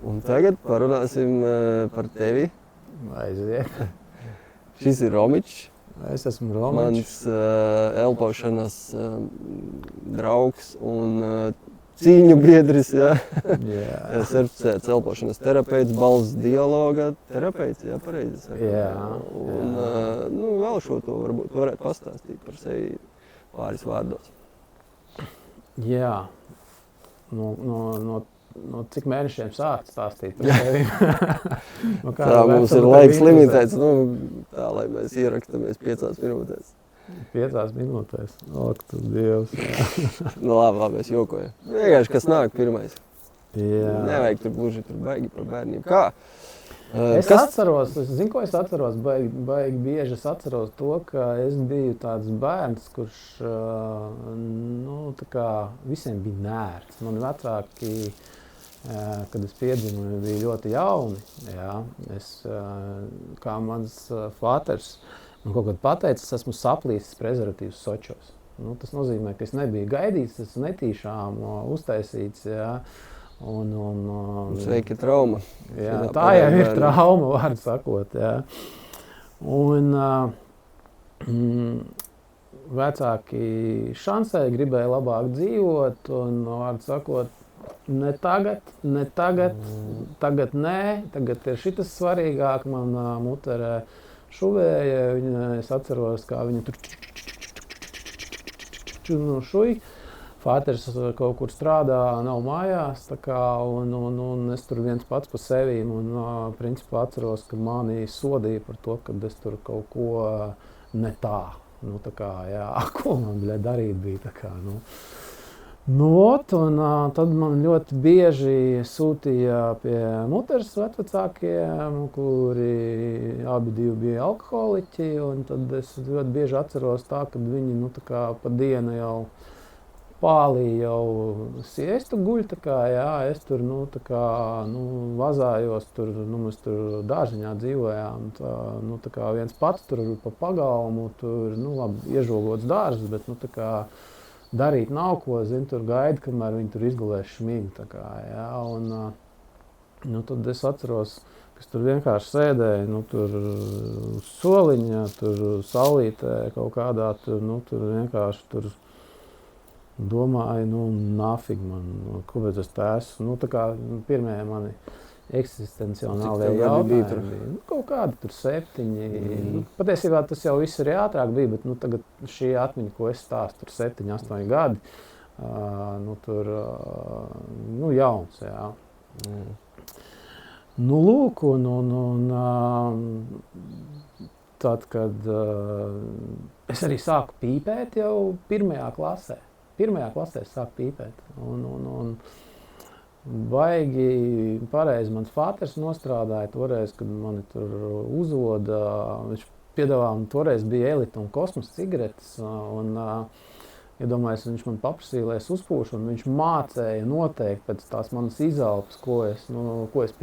Un tagad parunāsim par tevi. Aiziet. Šis ir Romičs. Es esmu Romičs. Mans elpošanas draugs un cīņu biedris. Certificēts elpošanas terapeits, balss dialoga terapeits, jā, pareizi saku. Jā. Un vēl šo to varbūt varētu pastāstīt par sevi pāris vārdos. Jā. No cik mēnešiem sākt stāstīt par sevi? Tā mums ir laiks limitēts, tā, lai mēs ierakstāmies 5 minūtēs. 5 minūtēs? Ak, tu Dievs. Labi, mēs jokojam. Vienkārši, kas nāk pirmais. Jā. Nevajag tur gluži baigi par bērniem. Kā? Atceros, es zinu, ko es atceros, baigi bieži es atceros to, ka es biju tāds bērns, kurš, tā kā visiem bija nērts. Mani vecāki, kad es piedzimu, bija ļoti jauni. Jā. Kā mans fāters man kaut kad pateica, es esmu saplīsis prezervatīvus Sočos. Tas nozīmē, ka es nebiju gaidīts, tas netīšām uztaisīts. Jā. Sveika trauma. Jā, tā jau ir trauma, vārdu sakot. Jā. Un vecāki šansēja, gribēja labāk dzīvot, un vārdu sakot, ne tagad, tagad ir šitas svarīgāk. Man mutere šuvēja, es atceros, kā viņa tur šuj. Fāters kaut kur strādā, nav mājās, un es tur viens pats pa sevīm, un principā atceros, ka mani sodīja par to, ka es tur kaut ko ne tā. Ko man darīt bija, tad man ļoti bieži sūtīja pie muteres vecvecākiem, kuri abi bija alkoholiķi, un tad es ļoti bieži atceros tā, ka viņi, pa dienu jau pālī jau siestu guļ, es tur, vazājos, mēs tur dārziņā dzīvojām, viens pats tur pa pagalmu, tur, labi, iežogots dārzs, bet, darīt nav ko, tur gaida, kamēr viņi tur izgulēs šmīgi, tad es atceros, ka tur vienkārši sēdēju, tur uz soliņa, tur saulītē kaut kādā, tur vienkārši tur domāju, nafig man, kāpēc es tā esmu, pirmie mani eksistenciālie jautājumi bija. Kaut kādi tur 7. Patiesībā tas jau viss arī ātrāk bija, bet tagad šī atmiņa, ko es stāstu, tur 7, 8 gadi, tur, jauns, jā. Lūk, tad, kad es arī sāku pīpēt jau 1. klasē. 1. klasē es sāku pīpēt. Un baigi pareizi mans fāters nostrādāja toreiz, kad mani tur uzvoda. Viņš piedāvāja, un toreiz bija Elita un Kosmos cigaretes. Iedomājies, viņš man paprasīja, lai es uzpūšu, un viņš mācēja noteikti pēc tās manas izelpas, ko es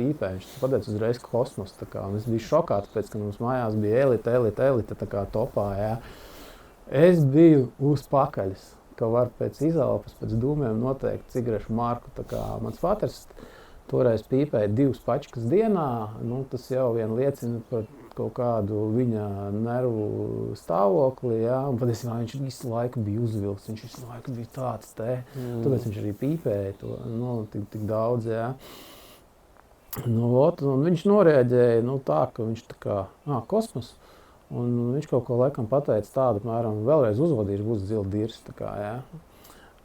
pīpēju. Viņš pateica uzreiz Kosmos. Es biju šokāts, pēc, ka mums mājās bija Elita tā kā topā. Jā. Es biju uz pakaļas, ka var pēc izelpas, pēc dūmiem noteikti cigarešu marku. Mans fāters toreiz pīpēja 2 pačkas dienā. Tas jau vien liecina par kaut kādu viņa nervu stāvokli. Jā. Un patiesībā viņš visu laiku bija uzvilks, viņš visu laiku bija tāds te. Tāpēc viņš arī pīpēja to tik daudz. Jā. Un viņš norēģēja tā, ka viņš Kosmos. Un viņš kaut ko laikam pateica tādu, apmēram, vēlreiz uzvadīšu, būs zila dirs. Jā.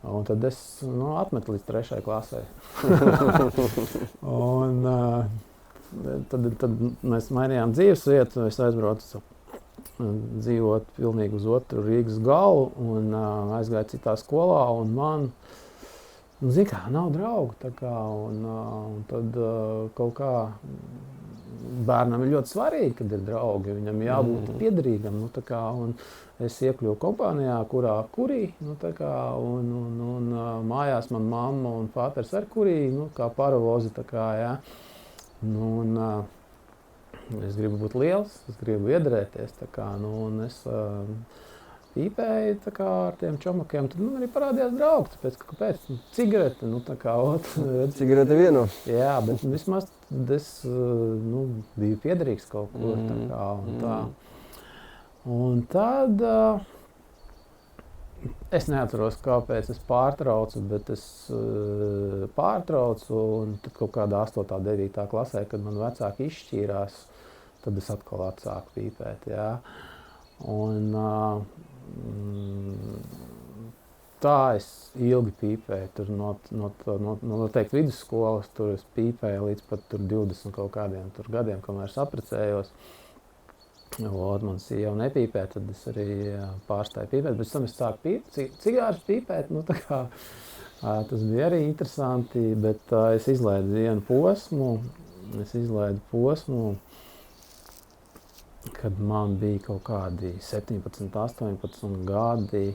Un tad es atmetu līdz 3. klasē. Un tad mēs mainījām dzīvesvietu, es aizbraucu dzīvot pilnīgi uz otru Rīgas galu un aizgāju citā skolā. Un man, nav draugu. Un tad kaut kā bērnam ir ļoti svarīgi, kad ir draugi. Viņam jābūt piederīgam. Un es iekļuvu kompānijā, kurī. Un mājās man mamma un fāters ar kurī, kā paravozi. Jā. Es gribu būt liels, es gribu iederēties. Un es pīpēju tā kā ar tiem čomakiem, tad man arī parādījās draugi, tāpēc, kāpēc? Cigarete, nu tā kā, Cigarete vieno. Jā, bet vismaz es, biju piederīgs kaut kur, tā kā, un tā. Un tad, es neatceros, kāpēc es pārtraucu, bet es pārtraucu, un tad kaut kādā 8. 9. klasē, kad man vecāki izšķīrās, tad es atkal atsāku pīpēt, jā. Un tā es ilgi pīpēju, tur noteikti vidusskolas, tur es pīpēju līdz pat tur 20 kaut kādiem tur gadiem, kamēr es apprecējos. Man sieva nepīpē, tad es arī pārstāju pīpēt, bet tam es sāku cigārus pīpēt, nu tā kā tas bija arī interesanti, bet es izlaidu vienu posmu, kad man bija kaut kādi 17, 18 gadi.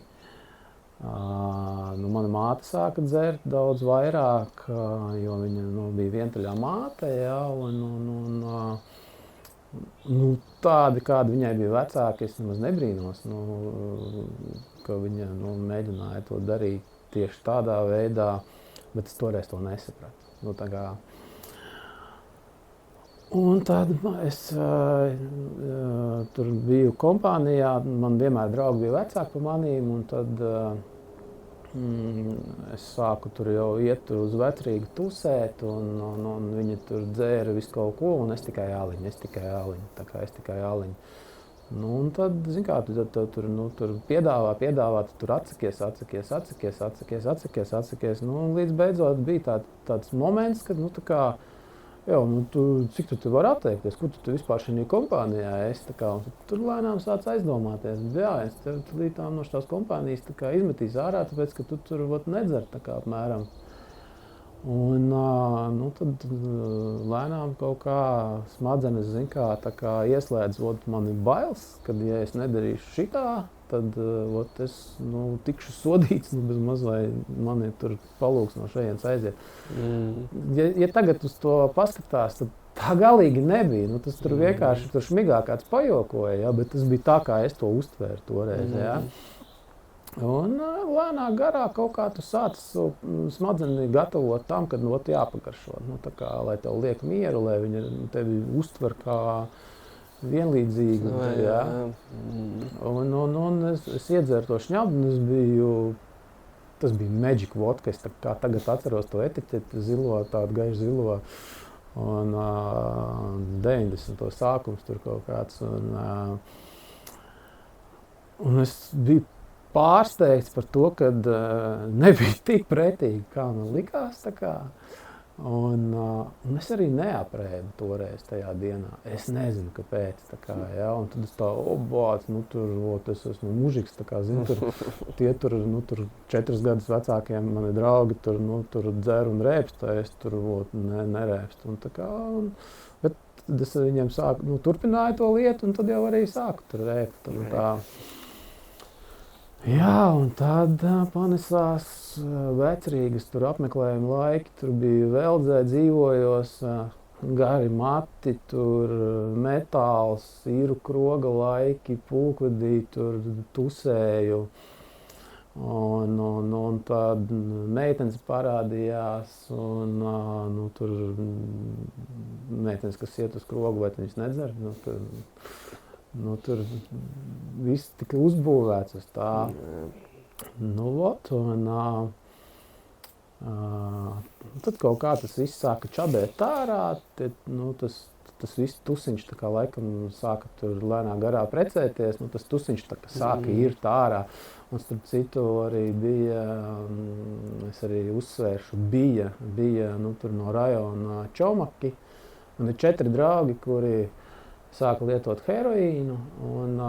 Mana māte sāka dzert daudz vairāk, jo viņa bija vientuļā māte, jā, un tādi, kādi viņai bija vecāki, es nemaz nebrīnos, ka viņa mēģināja to darīt tieši tādā veidā, bet es toreiz to nesapratu. Un tad es tur biju kompānijā, man vienmēr draugi bija vecāki par manīm, un tad es sāku tur jau iet uz vecrīgu tusēt, un viņi tur dzēra visu kaut ko, un es tikai āliņu. Un tad, zin kā, tur piedāvā, tur atsakies. Un līdz beidzot bija tāds moments, kad, cik tu vari atteikties, kur tu vispār šajā kompānijā esi, tur lēnām sāc aizdomāties. Jā, es līdām no šās kompānijas izmetīs ārā, tāpēc, ka tu tur nedzer, apmēram. Un tad lēnām kaut kā smadzenes, ieslēdz mani bailes, kad, ja es nedarīšu šitā, tad es tikšu sodīts, bez maz vai mani tur palūgs no šejienes aiziet. Ja tagad uz to paskatās, tad tā galīgi nebija. Tas tur vienkārši tur šmigā kāds pajokoja, ja, bet tas bija tā, kā es to uztvēru toreiz. Ja. Un lēnā garā kaut kā tu sāc smadzenī gatavot tam, kad jāpagaršo. Lai tev liek mieru, lai viņi tevi uztver kā vienlīdzīgu. Jā. Un es iedzeru to šņabdu, tas bija Magic vodka, es tagad atceros to etiķeti, zilo, tādu gaišu zilo. Un 90. sākums tur kaut kāds. Un es biju pārsteigts par to, ka nebija tik pretīgi, kā man likās. Un es arī neaprēdu toreiz tajā dienā. Es nezinu, kāpēc. Un tad es es esmu mužiks, tie tur 4 gadus vecākiem mani draugi tur dzer un rēpst, es tur nerēpstu. Bet tad es viņiem turpināju to lietu, un tad jau arī sāku tur rēpt. Jā, un tad panesās vecrīgas tur apmeklējuma laiki, tur bija Veldzē dzīvojos, gari mati, tur metāls, īru kroga laiki, pulkvedī tur tusēju. Un tad meitenes parādījās, un tur meitenes, kas iet uz krogu, vai viņas nedzer, tur viss tika uzbūvēts uz tā. Tad kaut kā tas viss sāka čabēt ārā, tas viss tusiņš laikam sāka tur lēnā garā precēties, tas tusiņš sāka irt ārā. Un starp citu arī bija, es arī uzsvēršu, bija tur no rajona čomaki. Man ir 4 draugi, kuri sāka lietot heroīnu, un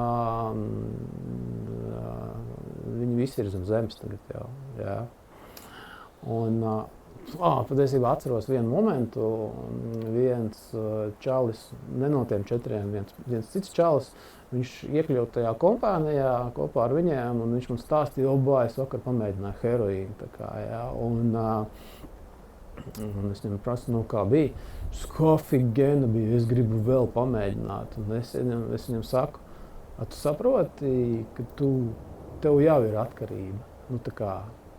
viņi visi ir zem zemes tagad jau. Jā. Un patiesībā atceros vienu momentu, viens čalis, ne no tiem 4, viens cits čalis, viņš iekļūt tajā kompānijā kopā ar viņiem, un viņš man stāstīja, es vakar pamēģināju heroīnu. Jā. Un es viņam prasu, kā bija. Skofigena bija, es gribu vēl pamēģināt. Un es viņam saku, tu saproti, ka tu tev jau ir atkarība. Nu, tā kā,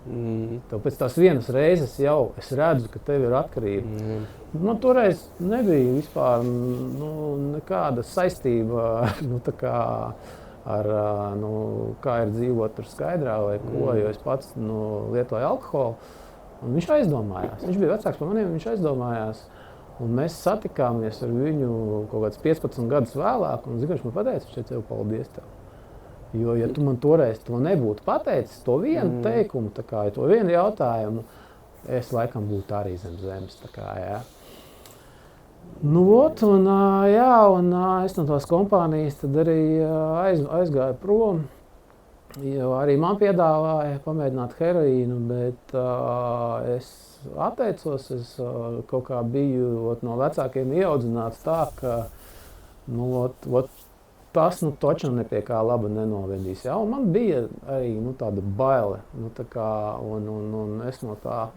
tev pēc tās vienas reizes jau es redzu, ka tev ir atkarība. Man toreiz nebija vispār nekāda saistība ar kā ir dzīvot tur Skaidrā vai ko, jo es pats lietoju alkoholu. Un viņš aizdomājās. Viņš bija vecāks par maniem, viņš aizdomājās. Un mēs satikāmies ar viņu kaut kāds 15 gadus vēlāk, un viņš man pateica, viņš teica, paldies tev. Jo, ja tu man toreiz to nebūtu pateicis, to vienu teikumu, to vienu jautājumu, es laikam būtu arī zem zemes. Es no tās kompānijas tad arī aizgāju prom. Jo arī man piedāvāja pamēģināt heroīnu, bet es atteicos. Es kaut kā biju no vecākiem ieaudzināts tā, ka tas taču nepie kā laba nenovedīs. Ja? Un man bija arī tāda baile. Un es no tā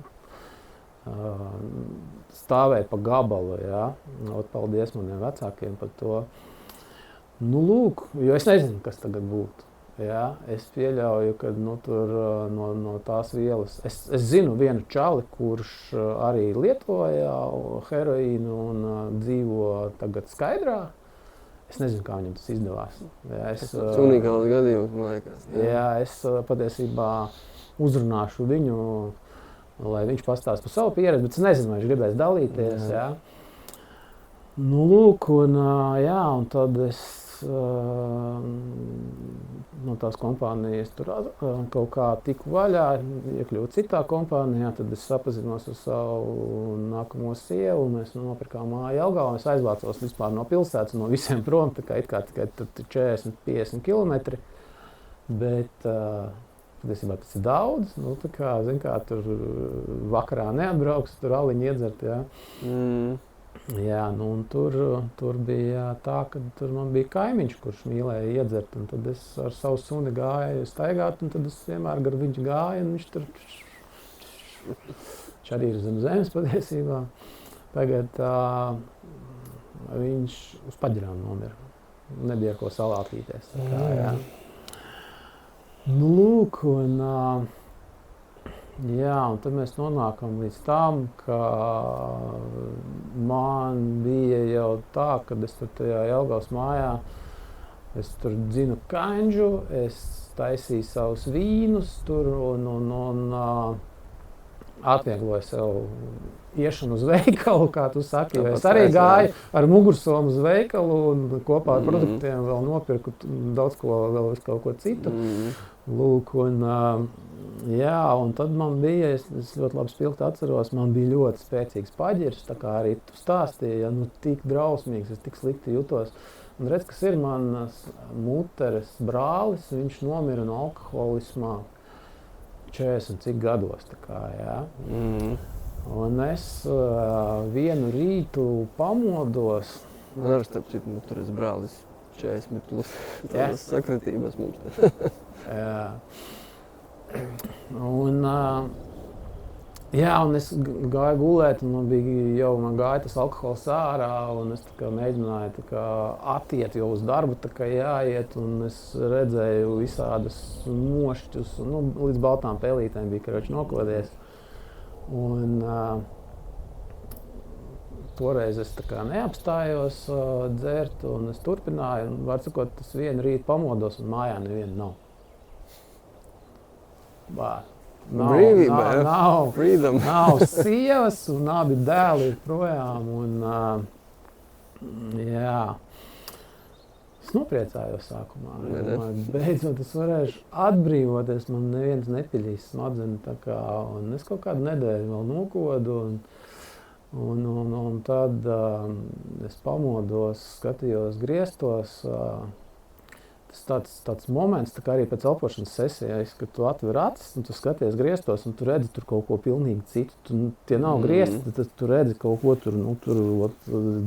stāvēju pa gabalu. Ja? Paldies maniem vecākiem par to. Jo es nezinu, kas tagad būtu. Ja, es pieļauju, ka tur no tās vielas. Es zinu vienu čali, kurš arī lietoja heroīnu un dzīvo tagad Skaidrā. Es nezinu, kā viņam tas izdevās. Ja, tas unikāls gadījums, man liekas. Jā, es patiesībā uzrunāšu viņu, lai viņš pastāsta par savu pieredzi, bet es nezinu, vai viņš gribēs dalīties. Jā. Un tad es no tās kompānijas tur kaut kā tiku vaļā, iekļuvu citā kompānijā, tad es sapazinos ar savu nākamo sievu, un mēs nopirkām māju Jelgavā, un es aizvācos vispār no pilsētas, no visiem prom, tikai 40-50 kilometri, bet patiesībā tas ir daudz, tur vakarā neatbrauks, tur aliņu iedzert, jā. Jā, un tur bija tā, ka tur man bija kaimiņš, kurš mīlēja iedzert, un tad es ar savu suni gāju staigāt, un tad es vienmēr gar viņu gāju, un viņš tur... Viņš arī ir zem zemes patiesībā. Tagad viņš uz paģirām nomira. Nebija ar ko salātīties. Un tad mēs nonākam līdz tam, ka man bija jau tā, kad es tur tajā Jelgavas mājā, es tur dzinu kanģu, es taisīju savus vīnus tur un atviegloju sev iešanu uz veikalu, kā tu saki. Es arī gāju ar mugursomu uz veikalu un kopā ar produktiem vēl nopirku daudz ko, vēl kaut ko citu. Un tad man bija, es ļoti labi spilgti atceros, man bija ļoti spēcīgs paģirs, tā kā arī tu stāstīji, ja tik drausmīgs, es tik slikti jutos. Un redz, kas ir manas muteres brālis, viņš nomira no alkoholismā 40 cik gados, jā. Un es vienu rītu pamodos. Man arī starp citu muteres brālis 40 plus, tādas sakritības mums. Jā. Un es gāju gulēt, un man gāja tas alkohols ārā, un es mēģināju atiet, jo uz darbu jāiet, un es redzēju visādas mošķus, un līdz baltām pelītēm bija nokodies. Un toreiz es neapstājos dzert, un es turpināju, un var sakot, tas vienu rītu pamodos, un mājā neviena nav. Brīvība, nav sievas, un abi dēli ir projām. Es nopriecājos sākumā. Beidzot, es varēšu atbrīvoties, man neviens nepiļīs smadzenes. Un es kaut kādu nedēļu vēl nokodu. Un tad es pamodos, skatījos griestos. Tas tāds moments, arī pēc elpošanas sesijas, kad tu atver acis un tu skaties griestos un tu redzi tur kaut ko pilnīgi citu. Tie nav griesti, tad tu redzi kaut ko tur,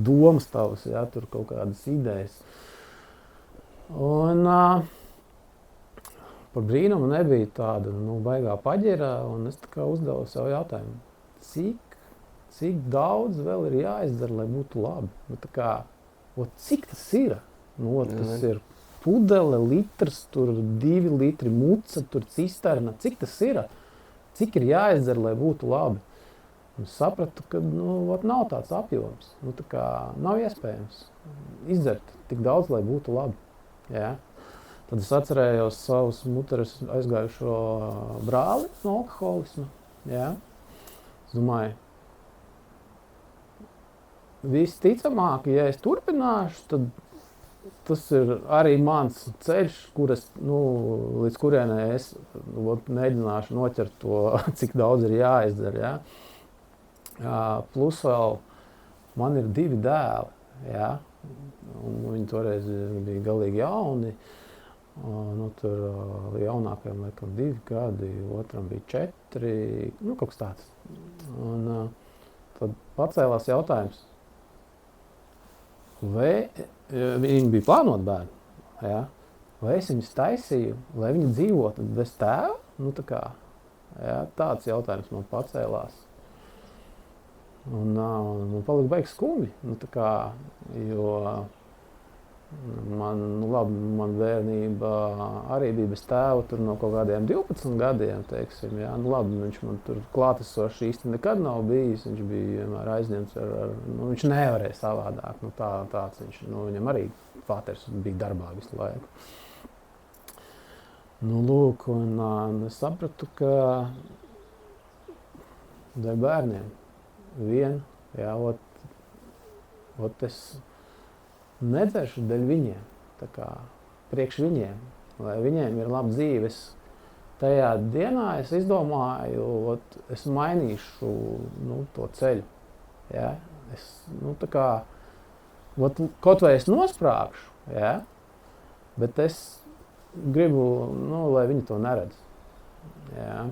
domas tavas, jā, tur kaut kādas idejas. Un par brīnumu nebija tāda baigā paģira, un es uzdevu sev jautājumu, cik daudz vēl ir jāizdara, lai būtu labi. Cik tas ir? Tas ir pudele, litrs, tur 2 litri muca, tur cisterna. Cik tas ir? Cik ir jāizdzer, lai būtu labi? Un es sapratu, ka nav tāds apjoms. Tā kā nav iespējams izdzert tik daudz, lai būtu labi. Jā. Tad es atcerējos savus muteres aizgājušo brāli no alkoholisma. Jā. Es domāju, visticamāk, ja es turpināšu, tad tas ir arī mans ceļš, līdz kurienai es mēģināšu noķert to, cik daudz ir jāizdara. Ja? Plus vēl man ir 2 dēli. Ja? Viņi toreiz bija galīgi jauni. Tur jaunākajam laikam 2 gadi, otram bija 4, kaut kas tāds. Un tad pacēlās jautājums, vai viņi bija plānoti bērni, ja? Vai es viņus taisīju, lai viņi dzīvotu bez tēva? Ja? Tāds jautājums man pacēlās. Un man palika baigi skumji, jo man bērnība arī bija bez tēva tur no kaut kādiem 12 gadiem, teiksim. Ja? Viņš man tur klātesoši īsti nekad nav bijis, viņš bija vienmēr aizņemts viņš nevarēja savādāk, tāds viņš, viņam arī fāters bija darbā visu laiku. Lūk, un es sapratu, ka dēļ bērniem es nedzeršu dēļ viņiem, priekš viņiem, lai viņiem ir laba dzīves. Tajā dienā es izdomāju, es mainīšu to ceļu. Ja? Kaut vai es nosprāgšu, ja? Bet es gribu, lai viņi to neredz. Ja?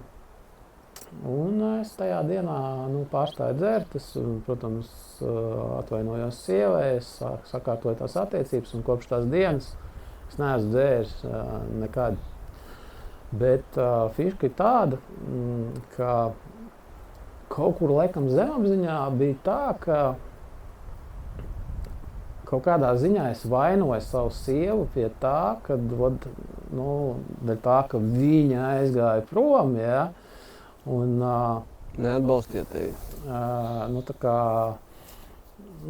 Un es tajā dienā pārstāju dzert, es, protams, atvainojos sievai, es sakārtoju tās attiecības, un kopš tās dienas es neesmu dzēris nekad. Bet fiška ir tāda, ka kaut kur laikam zemapziņā bija tā, ka kaut kādā ziņā es vainoju savu sievu pie tā, dēļ tā, ka viņa aizgāja prom, ja? Un, neatbalstiet tevi.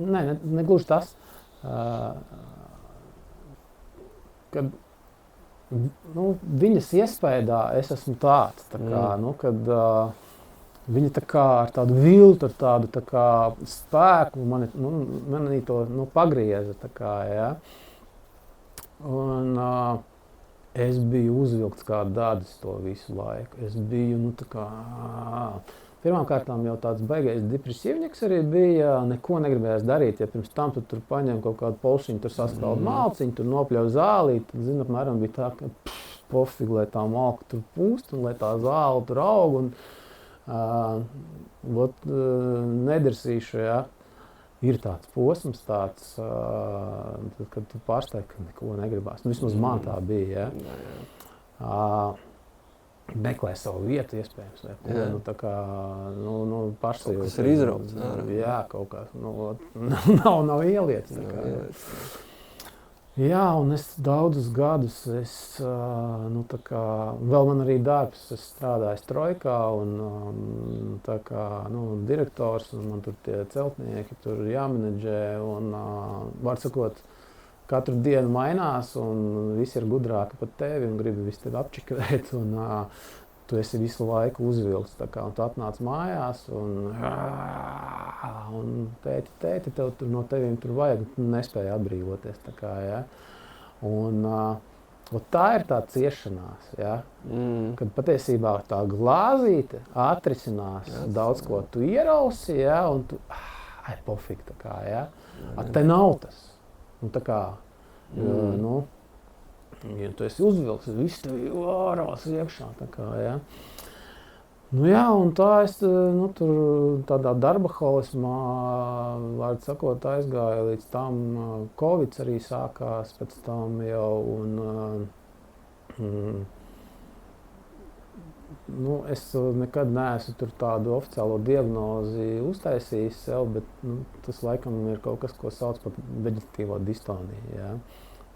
Negluži tas, kad viņas iespējā es esmu tāds, kad viņa ar tādu viltu, ar tādu spēku manī to pagrieza. Ja? Un es biju uzvilkts kā dadis to visu laiku. Es biju, pirmkārtām jau tāds baigais depresīvnieks arī bija, neko negribējās darīt. Ja pirms tam tu tur paņem kaut kādu polšiņu, tur saskaldu malciņu, tur nopļauj zālīt, tad, apmēram bija tā, ka pofīgi, lai tā malka tur pūst un lai tā zāle tur aug. Nedirsīšu, ja. Ir tāds posms, kad tu pārstāji, ka neko negribās. Vismaz man tā bija. Ja? Meklē savu vietu, iespējams. Pašsajūta. Kas ir izrauts. Jā, kaut kā. Nav ielietas. Jā, un es daudzus gadus, vēl man arī darbs, es strādāju Trojkā un direktors, un man tur tie celtnieki tur jāmenedžē, un var sakot, katru dienu mainās, un visi ir gudrāki par tevi un gribi visu tevi apčikrēt, un tu esi visu laiku uzvilkts, un tu atnāc mājās, un tēti, tev tur no teviem tur vajag, nespēja atbrīvoties, ja. Un tā ir tā ciešanās, ja. Kad patiesībā tā glāzīte atrisinās daudz ko, tu ierausi, ja, un tu, pofīgi, ja. Te nav tas. Ja tu esi uzvilks, viss tev ārās iekšā, ja. Un tā es tur tādā darbaholismā, var sakot, aizgāju līdz tam, Covids arī sākās pēc tam jau, un es nekad neesmu tur tādu oficiālo diagnozi uztaisījis sev, bet tas laikam ir kaut kas, ko sauc par veģetatīvo distoniju, ja.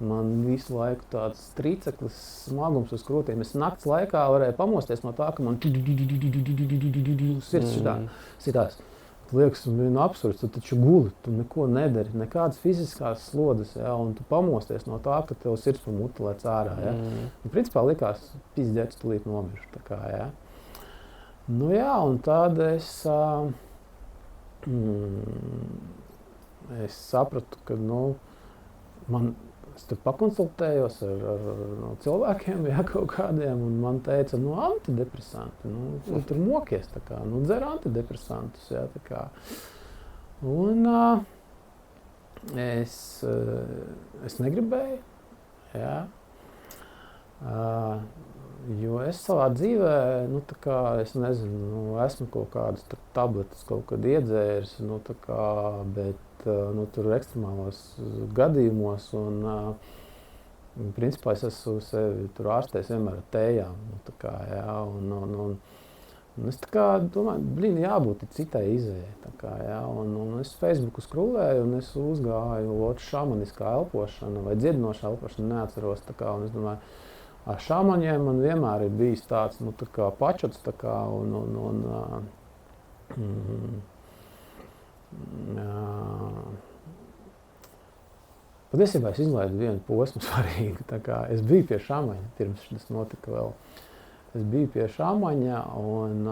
Man visu laiku tāds trīceklis smagums uz krūtīm. Es nakts laikā varēju pamosties no tā, ka man sirds šitās. Liekas, absurds, tu taču guli, tu neko nedari, nekādas fiziskās slodzes, ja, un tu pamosties no tā, ka tev sirds pa muti lēc ārā. Ja. Un, principā likās, pizdzēts, tūlīt nomiršu. Tā kā, ja. Nu jā, un tad es sapratu, ka, es tur pakonsultējos ar cilvēkiem, ja, kaut kādiem, un man teica, antidepresanti, tur mokies, tā kā, dzer antidepresantus, ja, tā kā. Un es negribēju, ja, jo es savā dzīvē, tā kā, es nezinu, esmu kaut kādas tabletes kaut kad iedzēris, tā kā, bet tur ekstremālos gadījumos, un principā es esmu sevi tur ārstējis vienmēr ar tējām, tā kā, jā, un es tā kā domāju, jābūt citai izējai, tā kā, jā, un es Facebooku skrulēju, un es uzgāju šamaniskā elpošana vai dziedinošā elpošana, neatceros, tā kā, un es domāju, ar šamaņiem man vienmēr ir bijis tāds, tā kā pačots, tā kā, patiesībā es izlaidu vienu posmu svarīgu. Es biju pie šamaņa, pirms tas notika vēl. Es biju pie šamaņa, un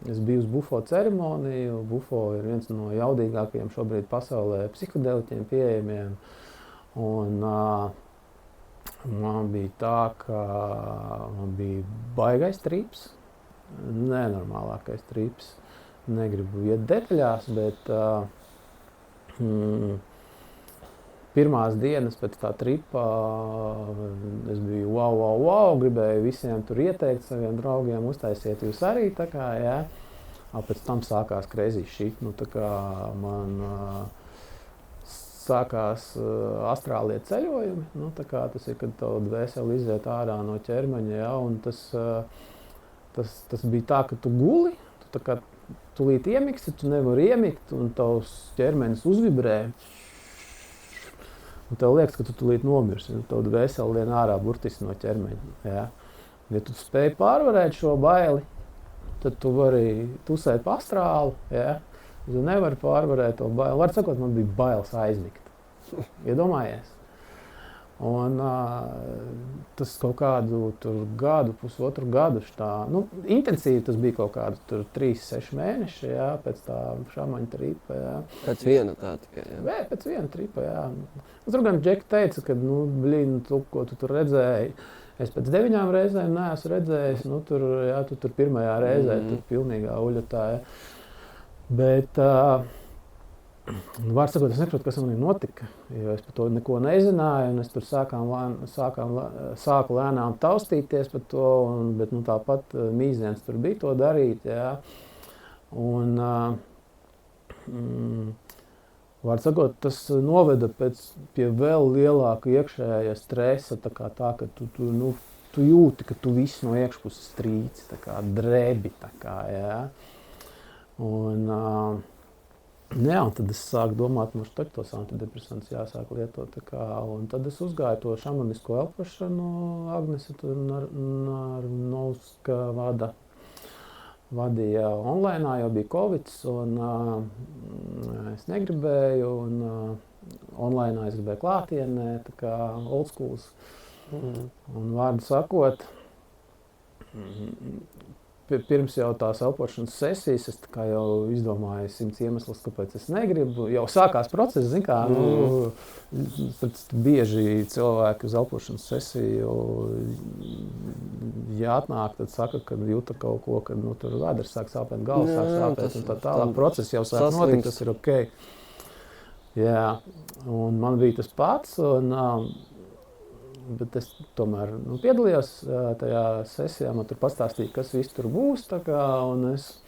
es biju uz bufo ceremoniju. Bufo ir viens no jaudīgākajiem šobrīd pasaulē psihodeliķiem pieejamiem. Un man bija tā, ka man bija baigais trips, nenormālākais trips. Negribu iet detaļās, bet pirmās dienas pēc tā tripa es biju wow, gribēju visiem tur ieteikt saviem draugiem, uztaisiet jūs arī, tā kā, jā. Pēc tam sākās crazy shit, tā kā man sākās astrālie ceļojumi, tā kā tas ir, kad tavu dvēseli iziet ārā no ķermeņa, jā, un tas bija tā, ka tu guli, tu tā kā tūlīt iemiksi, tu nevari iemigt, un tavs ķermenis uzvibrē. Un tev liekas, ka tu tūlīt nomirsi, un tev dvēseli lien ārā burtiski no ķermeņa. Ja? Ja tu spēj pārvarēt šo baili, tad tu vari tusēt pa astrālu. Ja? Tu nevari pārvarēt to baili. Var sakot, man bija bailes aizmigt. Iedomājies? Un tas kaut kādu gadu, pusotru gadu intensīvi tas bija kaut kādu 3-6 mēneši, jā, pēc tā šamaņa tripa, jā. Pēc viena tā tikai, jā? Nē, pēc viena tripa, jā. Tur gan Džeki teica, ka, ko tu tur redzēji, es pēc 9 reizēm neesmu redzējis, tu tur pirmajā reizē, tur pilnīgā uļatā, jā. Bet, var sakot, es nesaprotu, kas man notika, jo es par to neko nezināju, un es tur sāku lēnām taustīties par to, bet tāpat mīziens tur bija to darīt, jā. Un, var sakot, tas noveda pie vēl lielāka iekšējā stresa, tā, ka tu jūti, ka tu visu no iekšpuses strīci, tā kā drebi, tā kā, jā. Un, jā, un tad es sāku domāt, man šķiet, tos antidepresantus jāsāk lietot. Un tad es uzgāju to šamanisko elpošanu, Agnese Narnovska vadīja online, jo bija Covid, un es negribēju, un online es gribēju klātienē, tā kā old schools. Un vārdu sakot, pirms jau tās elpošanas sesijas, es jau izdomāju 100 iemeslus, kāpēc es negribu. Jau sākās process, zin kā, bieži cilvēki uz elpošanas sesiju, ja atnāk, tad saka, ka jūta kaut ko, ka tur vēders sāk sāpēt, galvas sāk sāpēt, un tā tālāk. Process jau sāk notikt, tas ir ok. Jā, un man bija tas pats, bet es tomēr piedalījos tajā sesijā, man tur pastāstīja, kas viss tur būs, un es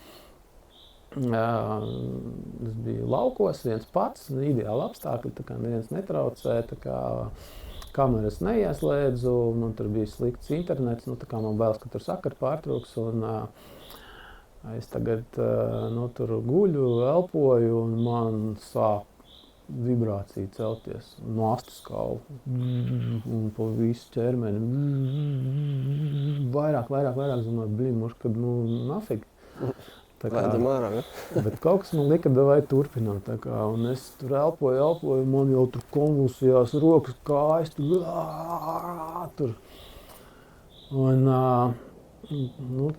biju laukos viens pats, ideāli apstākļi, neviens netraucē, kameras neieslēdzu, man tur bija slikts internets, man bailes, ka tur sakara pārtrūks, un es tagad tur guļu, elpoju, un man sāk vibrācija celties no astu skalu un pa visu ķermeni. Vairāk, domāju, kad nafig. Laidam ārā, ja? Bet kaut kas man lika, vai turpināt. Un es tur elpoju, man jau tur konvulsijās rokas, kājas, tur. Un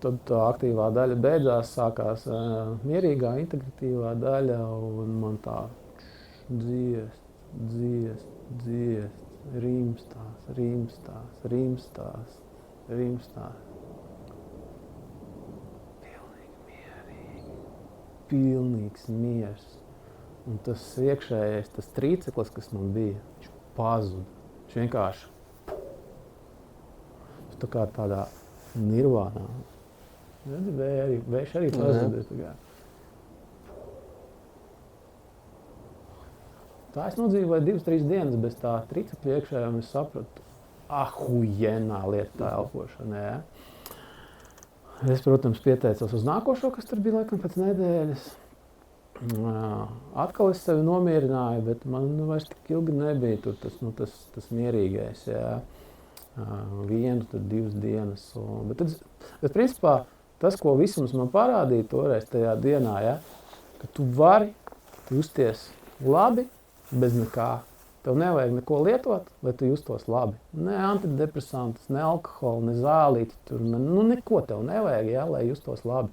tad tā aktīvā daļa beidzās, sākās mierīgā, integratīvā daļa, un man tā dziest, rimstās. Pilnīgs miers. Un tas iekšējais, tas trīceklis, kas man bija, viņš pazuda. Viņš vienkārši tā kā tādā nirvānā. Vējš arī pazuda. Tā es nodzīvoju 2-3 dienas bez tā trīcekļa iekšējā, un es sapratu, ahujenā lieta tā elpošana, ja. Es, protams, pieteicos uz nākošo, kas tur bija laikam pēc nedēļas. Atkal es sevi nomierināju, bet man vairs tik ilgi nebija tur tas mierīgais, jā. 1, tad 2 dienas. Bet principā tas, ko visums man parādīja toreiz tajā dienā, ja, ka tu vari justies labi bez nekā. Tev nevajag neko lietot, lai tu justos labi. Ne antidepresantus, ne alkoholu, ne zālīti, tur, neko tev nevajag, ja, lai justos labi.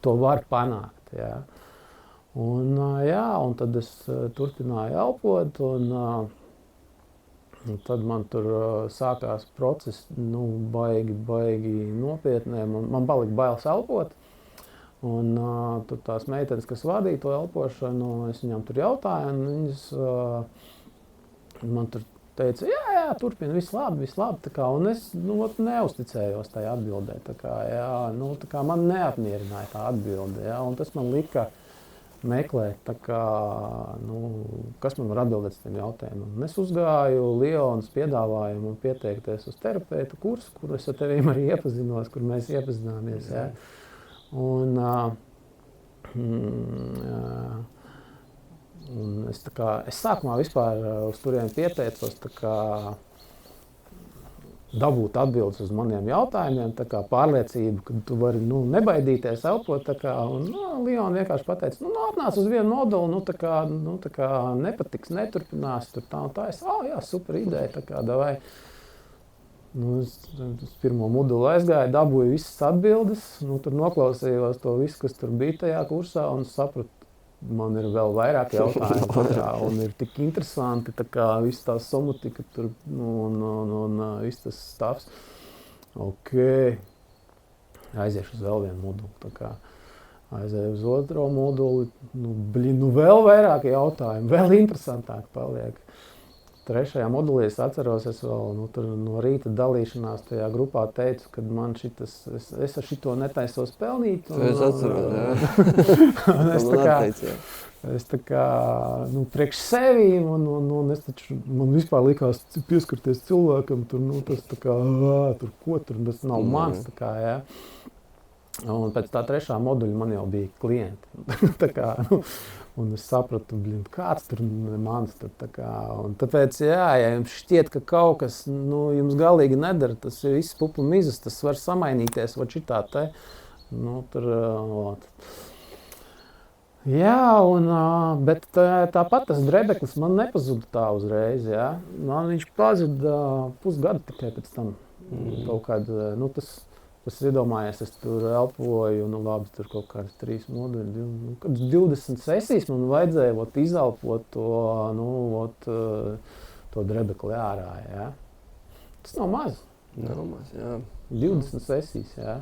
To var panākt, ja. Un tad es turpināju elpot, un tad man tur sākās process, baigi nopietnē. Man palika bailes elpot, un tur tās meitenes, kas vadīja to elpošanu, es viņām tur jautāju, un viņas man tur teica, jā, turpina, viss labi, tā kā, un es, neusticējos tajā atbildē, tā kā, man neapmierināja tā atbilde, ja, un tas man lika meklēt, tā kā, kas man var atbildēt uz tiem jautājumiem. Un es uzgāju Lionas piedāvājumu pieteikties uz terapeitu kursu, kur es ar tevīm arī iepazinos, kur mēs iepazināmies, ja, un es sākumā vispār uz turien pieteicos, tā kā dabūt atbildes uz maniem jautājumiem, tā kā pārliecību, ka tu vari nebaidīties elpot, tā kā, un Liona vienkārši pateica, atnāc uz vienu modulu, tā kā nepatiks, neturpinās, tur tā un tā. Es, jā, super ideja, tā kā, davai. Es pirmo modulu aizgāju, dabūju visas atbildes, tur noklausījos to visu, kas tur bija tajā kursā, un sapratu, man ir vēl vairāk jautājumu, un ir tik interesanti, tā kā viss tā somatika tur, un viss tas stāvs. Ok, aiziešu uz vēl vienu modulu, tā kā aizēju uz otro moduli, vēl vairāk jautājumu, vēl interesantāk paliek. Trešajā modulī es atceros, es vēl no rīta dalīšanās tajā grupā teicu, ka man šitas, es ar šito netaisos pelnīt. Es atceros, jā. Es tā kā, priekš sevīm, un es taču, man vispār likās pieskarties cilvēkam, tas tā kā, tas nav mans, tā kā, jā. Un pēc tā trešā moduļa man jau bija klienti, tā kā, un es sapratu, kāds tur mans tur, tā kā, un tāpēc, ja jums šķiet, ka kaut kas, jums galīgi nedara, tas ir viss pupu mizas, tas var samainīties, šitā te, tur, Jā, bet tāpat tas drebeklis man nepazuda tā uzreiz, jā. Man viņš pazuda pusgadu tikai pēc tam, kaut kāda, tas iedomājies, es tur elpoju, labi, tur kaut kādas 3 moduļi, 20 sesijas man vajadzēja izelpot to drebekli ārā, jā. Tas nav maz. Nav maz, jā. 20 sesijas, jā.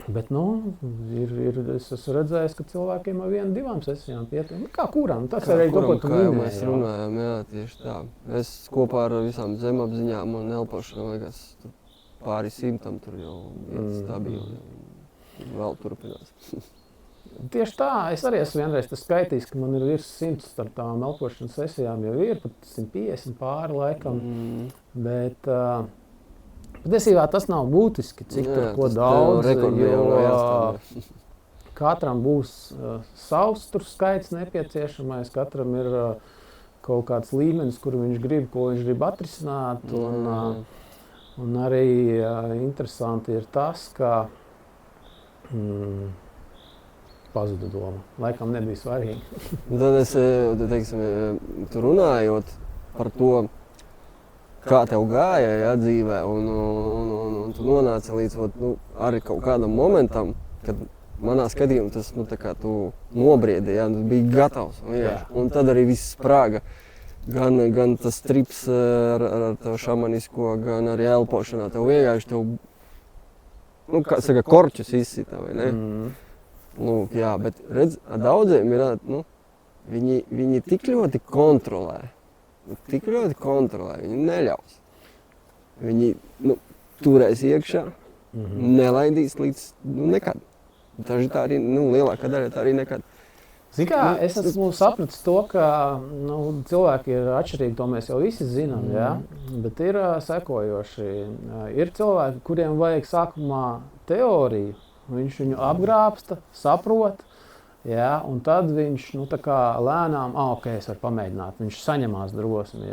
Bet, es esmu redzējis, ka cilvēkiem ar 1-2 sesijām pietiek. Kā kuram? Tas arī to, ko tu minēji. Mēs runājām, jā, tieši tā. Es kopā ar visām zemapziņām un elpošanu liekas pāri 100 tur jau stabili. Vēl turpinās. Tieši tā. Es arī esmu vienreiz skaitījis, ka man ir virs 100 starp tām elpošanas sesijām jau ir, pat 150 pāri laikam. Bet patiesībā tas nav būtiski, cik tur ko daudz, katram būs savs tur skaits nepieciešamais, katram ir kaut kāds līmenis, ko viņš grib atrisināt. Un arī interesanti ir tas, ka pazuda doma. Laikam nebija svarīgi. Tad es, teiksim, tu runājot par to, kā tev gāja dzīvē, un tu nonāci līdz arī kaut kādam momentam, kad manā skatījumā tas, tā kā tu nobriedi, tu biji gatavs. Un tad arī viss sprāga. Gan tas trips ar tev šamanisko, gan arī elpošanā. Tev vienkārši kā saka, korķus izsita, vai ne? Lūk, jā, bet redz, daudziem ir, viņi tik ļoti kontrolē, viņi neļaus. Viņi, turēs iekšā, nelaidīs līdz, nekad. Daži tā arī, lielākā daļa tā arī nekad. Zini kā, es esmu sapratis to, ka cilvēki ir atšķirīgi, to mēs jau visi zinām, bet ir sekojoši. Ir cilvēki, kuriem vajag sākumā teoriju, viņš viņu apgrābsta, saprot, un tad viņš lēnām, ok, es varu pamēģināt, viņš saņemās drosmi.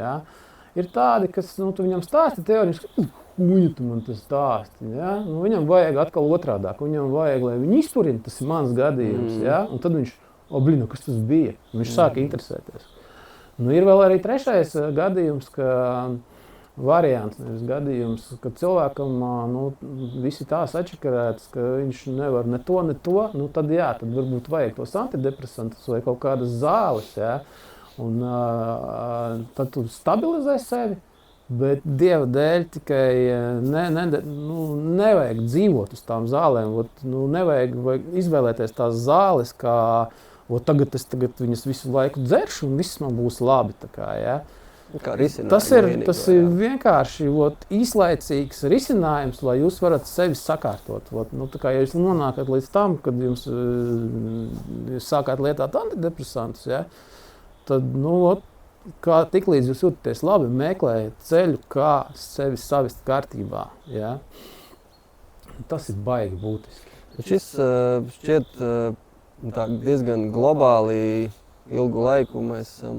Ir tādi, kas tu viņam stāsti teoriju, tu man tas stāsti. Viņam vajag atkal otrādāk, viņam vajag, lai viņi izturina, tas ir mans gadījums. Un tad viņš, kas tas bija? Viņš sāka interesēties. Ir vēl arī trešais gadījums, variants, nevis gadījums, ka cilvēkam visi tā sačakarēts, ka viņš nevar ne to, tad varbūt vajag tos antidepresantus vai kaut kādas zāles. Un tad tu stabilizē sevi, bet Dieva dēļ tikai nevajag dzīvot uz tām zālēm. Nevajag izvēlēties tās zāles, kā tagad viņas visu laiku dzeršu un viss man būs labi. Tas ir vienkārši īslaicīgs risinājums, lai jūs varat sevi sakārtot. Ja jūs nonākat līdz tam, kad jūs sākāt lietot antidepresantus, tad tiklīdz jūs jūtaties labi, meklējiet ceļu, kā sevi savest kārtībā. Tas ir baigi būtiski. Šis šķiet diezgan globāli ilgu laiku mēs esam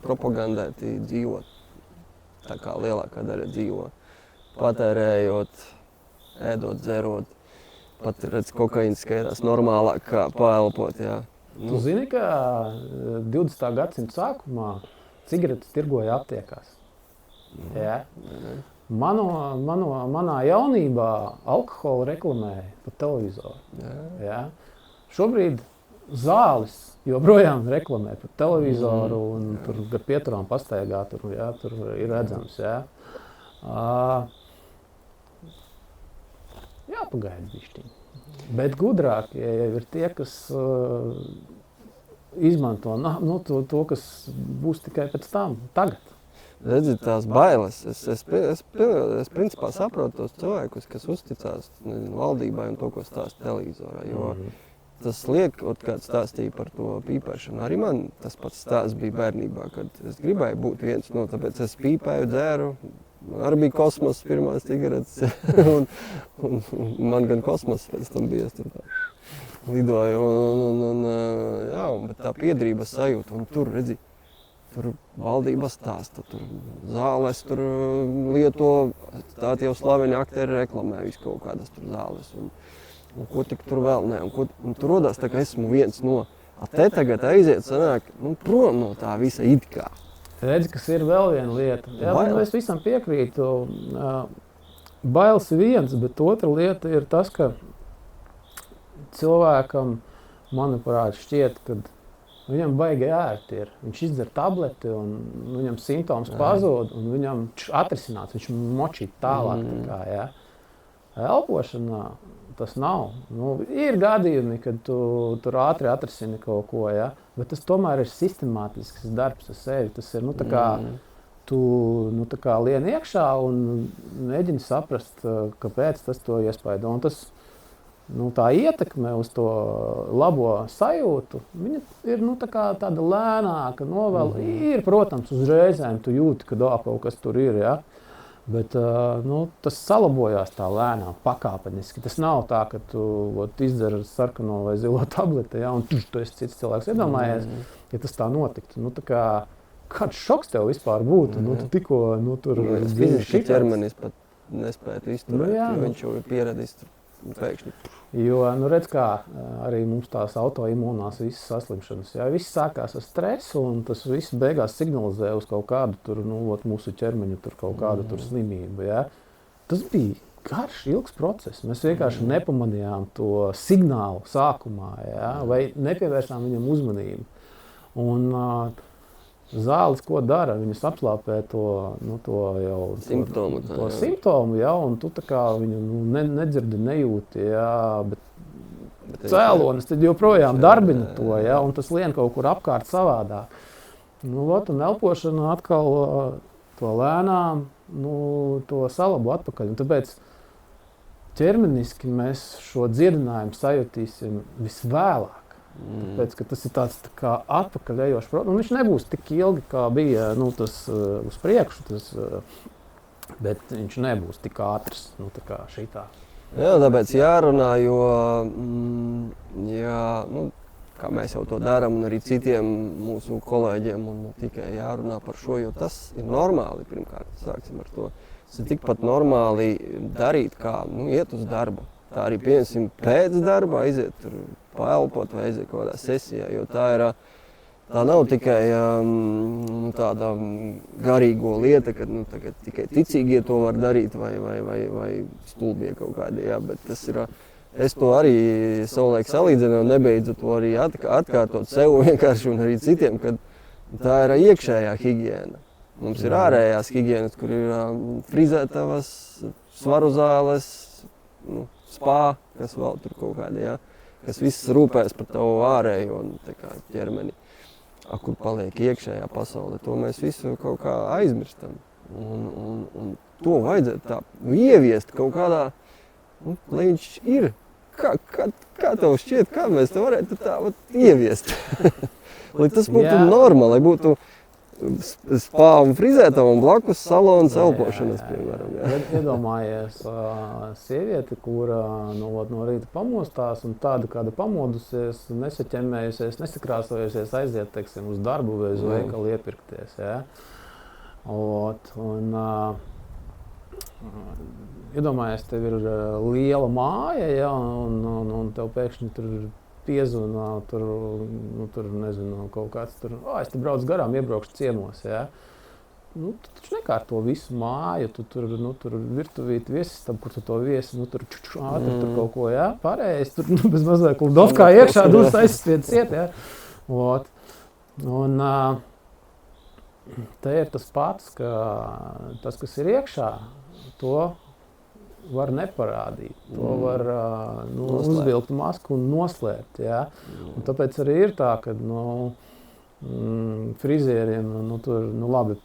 propagandēti dzīvot. Tā kā lielākā daļa dzīvo. Patērējot, ēdot, dzerot. Pat redz, kokaīns skaitās normālāk kā paelpot. Tu zini, ka 20. gadsimta sākumā cigaretes tirgoja aptiekās. Manā jaunībā alkoholu reklamēja pa televizoru. Šobrīd zāles joprojām reklamē pa televizoru un tur gar pieturām pastaigā tur ir redzams. Jāpagaida bišķiņ. Bet gudrākie ir tie, kas izmanto to, kas būs tikai pēc tam, tagad. Redzi, tās bailes. Es principā saprotu tos cilvēkus, kas uzticās valdībai un to, ko stāsta televizorā. Jo tas liek, kāds stāstīja par to pīpēšanu. Arī man tas pats stāsts bija bērnībā, kad es gribēju būt viens, tāpēc es pīpēju, dzēru. Arī bija kosmos pirmās cigaretes. un man gan kosmos pēc tam bija. Es tur lidoju. Bet tā piedrības sajūta. Un tur, redzi, tur valdība stāsta, tur zāles, tur lieto, tādi jau slaveni aktieri reklamē visu kaut kādas tur zāles. Un ko tik tur vēl ne. Un tur rodās tā, ka esmu viens no. Te tagad aiziet, sanāk, prom no tā visa it kā. Redzi, kas ir vēl viena lieta. Es visam piekrītu. Bailes ir viens, bet otra lieta ir tas, ka cilvēkam, manuprāt, šķiet, ka viņam baigi ērti ir. Viņš izdzer tableti un viņam simptoms pazūd un viņam atrisināts, viņš močīt tālāk. Elpošanā tas nav. Ir gadījumi, kad tu tur ātri atrisini kaut ko, bet tas tomēr ir sistemātisks darbs ar sevi. Tas ir, tu lien iekšā un mēģini saprast, kāpēc tas to iespaido. Un tas, tā ietekme uz to labo sajūtu, viņa ir tāda lēnāka, novēl. Ir, protams, uzreizēm tu jūti, ka kaut kas tur ir, Bet tas salabojās tā lēnām, pakāpeniski. Tas nav tā, ka tu izdzer sarkano vai zilo tableti, ja, un tu esi cits cilvēks. Iedomājies, ja tas tā notiktu. Nu, tā kā, kāds šoks tev vispār būtu? Nu, tu tikko tur fiziski ķermenis pat nespētu izturēt, jo viņš jau ir pieradis pēkšņi. Jo, redz kā, arī mums tās autoimūnās visas saslimšanas, jā, viss sākās ar stresu, un tas viss beigās signalizē uz kaut kādu tur, mūsu ķermeņu tur kaut kādu tur slimību, jā. Tas bija garš, ilgs process. Mēs vienkārši nepamanījām to signālu sākumā, jā, vai nepievērsām viņam uzmanību. Un zāles, ko dara, viņas apslāpē to simptomu, jā, un tu tā kā viņu nedzirdi, nejūti, jā, bet cēlonis tad joprojām darbina to, jā, un tas lien kaut kur apkārt savādāk. Un elpošana atkal to lēnām, to salabo atpakaļ. Un tāpēc ķermeniski mēs šo dziedinājumu sajutīsim visvēlāk. Tāpēc, ka tas ir tāds tā kā atpakaļejošs process. Viņš nebūs tik ilgi, kā bija tas uz priekšu, bet viņš nebūs tik ātrs, tā kā šitā. Jā, tāpēc jārunā, jo kā mēs jau to darām, un arī citiem mūsu kolēģiem, un tikai jārunā par šo, jo tas ir normāli, pirmkārt, sāksim ar to. Tas ir tikpat normāli darīt, kā iet uz darbu. Tā arī, piemēram, pēc darba aiziet tur paelpot vai aiziet kaut kādā sesijā, jo tā nav tikai tāda garīgo lieta, kad tagad tikai ticīgie to var darīt vai stulbie kaut kādi, jā, bet tas ir, es to arī savulaik salīdzinu un nebeidzu to arī atkārtot sev vienkārši un arī citiem, kad tā ir iekšējā higiēna. Mums ir ārējās higienas, kur ir frizētavas, svaru zāles, spā, kas vēl tur kaut kādi, jā, kas viss rūpēs par tavu ārējo ķermeni, kur paliek iekšējā pasaule. To mēs visu kaut kā aizmirstam. Un to vajadzētu tā ieviest kaut kādā, lai viņš ir. Kā tev šķiet, kā mēs te varētu tā ieviest? Lai tas būtu normāli, lai būtu spā un frizētava un blakus salons elpošanas, piemēram. Iedomājies sievieti, kura no rīta pamostās un tāda, kāda pamodusies, nesaķemmējusies, nesakrāsojusies, aiziet, teiksim, uz darbu vai uz veikalu iepirkties. Ja? Iedomājies, tev ir liela māja, ja, un tev pēkšņi tur piezvanā, tur nezinu, kaut kāds tur, es te braucu garām, iebraukšu ciemos, ja. Tu taču nekārto visu māju, tu tur virtuvīt viesistab, kur tu to viesi, tur kaut ko, ja, pareizi, tur bez mazliet kludovkā iekšā, aizspiedz iet, ja. Un te ir tas pats, ka tas, kas ir iekšā, to var neparādīt. To var uzvilkt masku un noslēpt. Ja? Un tāpēc arī ir tā, ka frizieriem tur labi,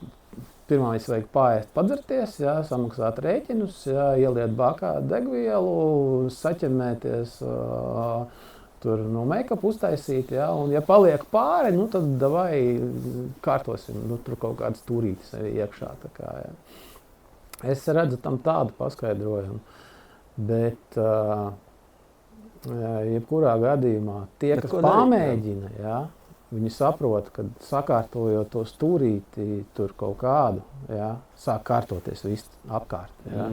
pirmā vajag paēst, padzerties, ja? Samaksāt rēķinus, ja? Ieliet bakā degvielu, saķemmēties, tur make-up uztaisīt. Ja? Un ja paliek pāri, tad davai kārtosim, tur kaut kādas turītes arī iekšā. Tā kā, ja? Es redzu tam tādu paskaidrojumu, bet jebkurā gadījumā tie, kas pamēģina, ja, viņi saprot, ka sakārtojot to stūrīti tur kaut kādu, ja, sāk kārtoties viss apkārt. Ja.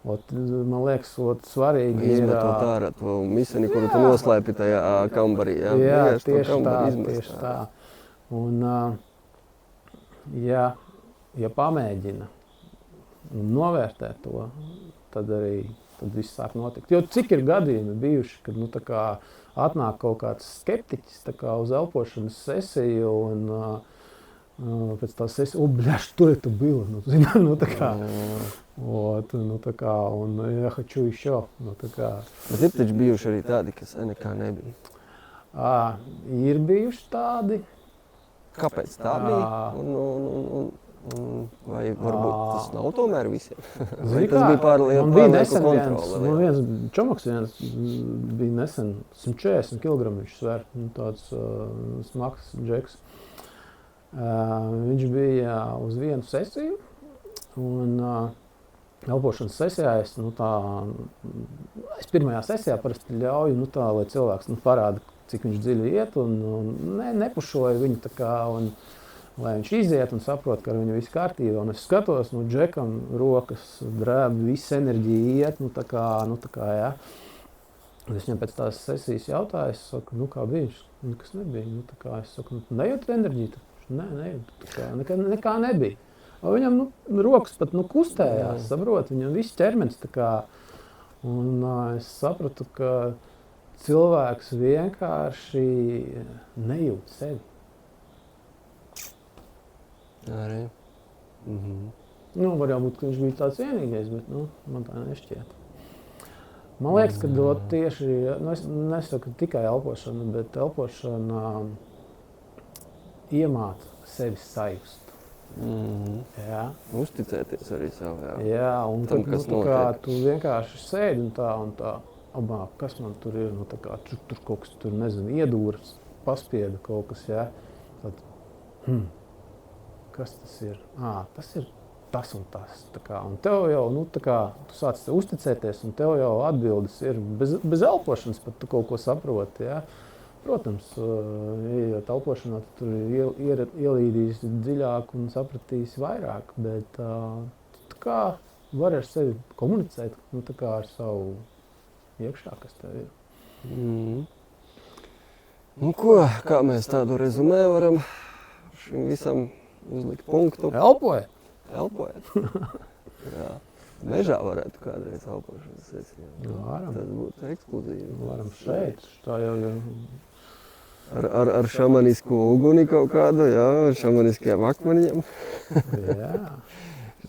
Man liekas, svarīgi ir ārā to miseni, kuru tu noslēpi tajā kambarī. Ja. Jā, tieši tā. Un, ja pamēģina novērtē to, tad viss sāk notikt. Jo cik ir gadījumi bijuši, kad atnāk kaut kāds skeptiķis uz elpošanas sesiju un pēc tās sesijas, bļaš, tur tu bija. Un ja хочу еще. Bet ir taču bijuši arī tādi, kas nekā nebija. Ir bijuši tādi. Kāpēc tā bija? Vai varbūt tas nav tomēr visiem? Vai tas bija pārlieku kontrole? Man viens čomaks bija nesen 140 kg viņš sver, tāds smags džeks. Viņš bija uz vienu sesiju un elpošanas sesijā es pirmajā sesijā parasti ļauju, lai cilvēks parāda, cik viņš dziļi iet, un nepušoju viņu tā kā, un lai viņš iziet un saprot, ka ar viņu viss kārtībā. Un es skatos, Džekam rokas drēb, visa enerģija iet, tā kā, jā. Un es viņam pēc tās sesijas jautāju, es saku, kā bija viņš? Nekas nebija. Tā kā es saku, nejūt enerģiju? Nē, nejūt. Nekā nebija. Un viņam rokas pat kustējās, saprot, viņam viss ķermenis tā kā. Un es sapratu, ka cilvēks vienkārši nejūt sevi. Arī. Varbūt, ka viņš bija tāds vienīgais, bet man tā nešķiet. Man liekas, ka tieši, es nesaku tikai elpošana, bet elpošana iemāca sevi sajust. Jā. Uzticēties arī sev, jā. Jā, un tam, kas notiek. Tu vienkārši sēdi un tā, kas man tur ir, tur kaut kas tur, nezinu, iedūras, paspieda kaut kas, jā. Tad, kas tas ir? Tas ir tas un tas. Un tev jau, tu sāc uzticēties, un tev jau atbildes ir bez elpošanas, pat tu kaut ko saproti, jā. Protams, ejot elpošanā, tu tur ielīdīsi dziļāk un sapratīsi vairāk, bet tu kā vari ar sevi komunicēt, ar savu iekšā, kas tev ir. Kā mēs tādu rezumē varam šim visam uzlikt punktu? Elpojat. Jā. Mežā varētu kādreiz elpošanas sesijā. Varam. Tas būtu ekskluzīvi. Varam šeit. Tā jau. Ar šamanisku uguni kaut kādu, jā, ar šamaniskiem akmeņiem. Jā.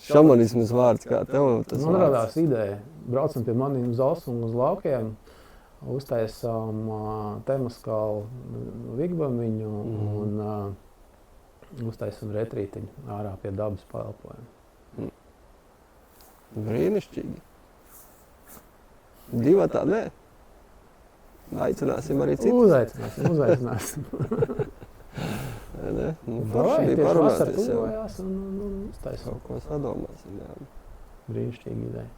Šamanismas vārds kā tev tas vārds? Man radās ideja. Braucam pie maniem uz Alsumu uz laukiem, uztaisām Temaskalu vigbamiņu un uztaisām retrītiņu ārā pie dabas paelpojam. Brīnišķīgi. Divatā, nē? Aicināsim arī citus. Uzaicināsim. Nē, Vai, bija tieši vasar parunāties jau. tuvojās un uztaisām. Kaut ko sadomāsim, jā. Brīnišķīgi ideja.